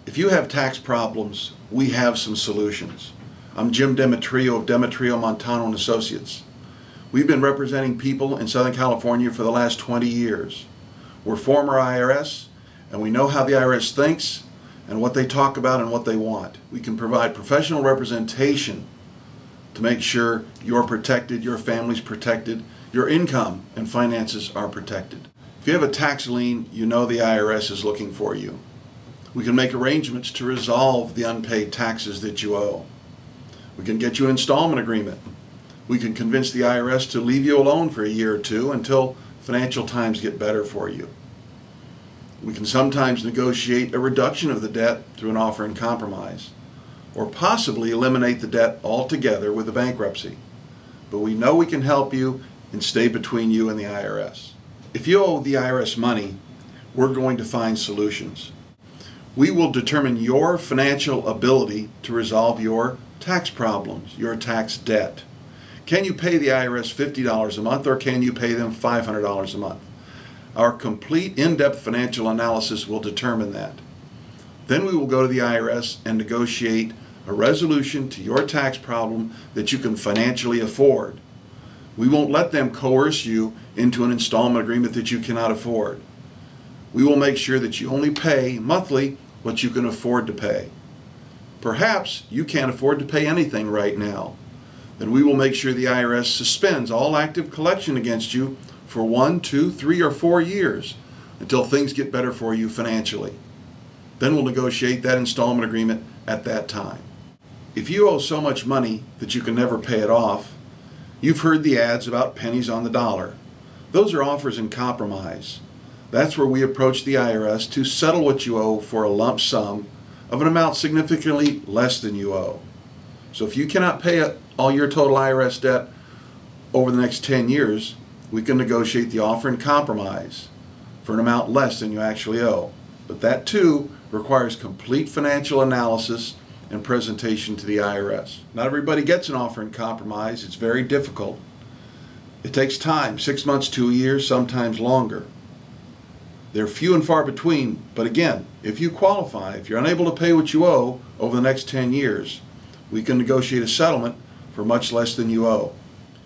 If you have tax problems, we have some solutions. I'm Jim Demetrio of Demetrio, Montano and Associates. We've been representing people in Southern California for the last 20 years. We're former IRS, and we know how the IRS thinks and what they talk about and what they want. We can provide professional representation to make sure you're protected, your family's protected, your income and finances are protected. If you have a tax lien, you know the IRS is looking for you. We can make arrangements to resolve the unpaid taxes that you owe. We can get you an installment agreement. We can convince the IRS to leave you alone for a year or two until financial times get better for you. We can sometimes negotiate a reduction of the debt through an offer in compromise, or possibly eliminate the debt altogether with a bankruptcy. But we know we can help you and stay between you and the IRS. If you owe the IRS money, we're going to find solutions. We will determine your financial ability to resolve your tax problems, your tax debt. Can you pay the IRS $50 a month, or can you pay them $500 a month? Our complete in-depth financial analysis will determine that. Then we will go to the IRS and negotiate a resolution to your tax problem that you can financially afford. We won't let them coerce you into an installment agreement that you cannot afford. We will make sure that you only pay monthly what you can afford to pay. Perhaps you can't afford to pay anything right now. Then we will make sure the IRS suspends all active collection against you for 1, 2, 3, or 4 years until things get better for you financially. Then we'll negotiate that installment agreement at that time. If you owe so much money that you can never pay it off, you've heard the ads about pennies on the dollar. Those are offers in compromise. That's where we approach the IRS to settle what you owe for a lump sum of an amount significantly less than you owe. So if you cannot pay all your total IRS debt over the next 10 years, we can negotiate the offer in compromise for an amount less than you actually owe. But that too requires complete financial analysis and presentation to the IRS. Not everybody gets an offer in compromise. It's very difficult. It takes time, 6 months to a year, sometimes longer. They're few and far between, but again, if you qualify, if you're unable to pay what you owe over the next 10 years, we can negotiate a settlement for much less than you owe.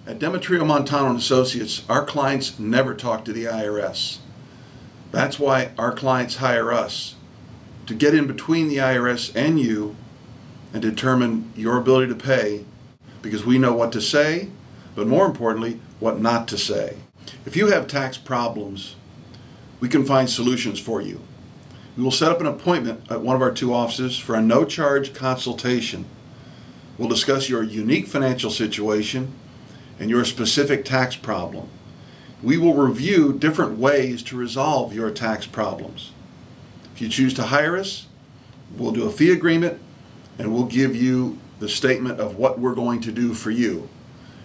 At Demetrio, Montano and Associates, our clients never talk to the IRS. That's why our clients hire us, to get in between the IRS and you and determine your ability to pay, because we know what to say, but more importantly, what not to say. If you have tax problems, we can find solutions for you. We will set up an appointment at one of our 2 offices for a no-charge consultation. We'll discuss your unique financial situation and your specific tax problem. We will review different ways to resolve your tax problems. If you choose to hire us, we'll do a fee agreement and we'll give you the statement of what we're going to do for you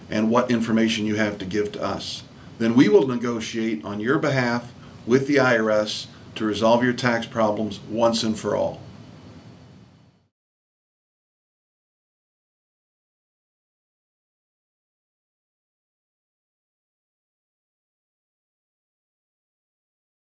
and what information you have to give to us. Then we will negotiate on your behalf with the IRS to resolve your tax problems once and for all.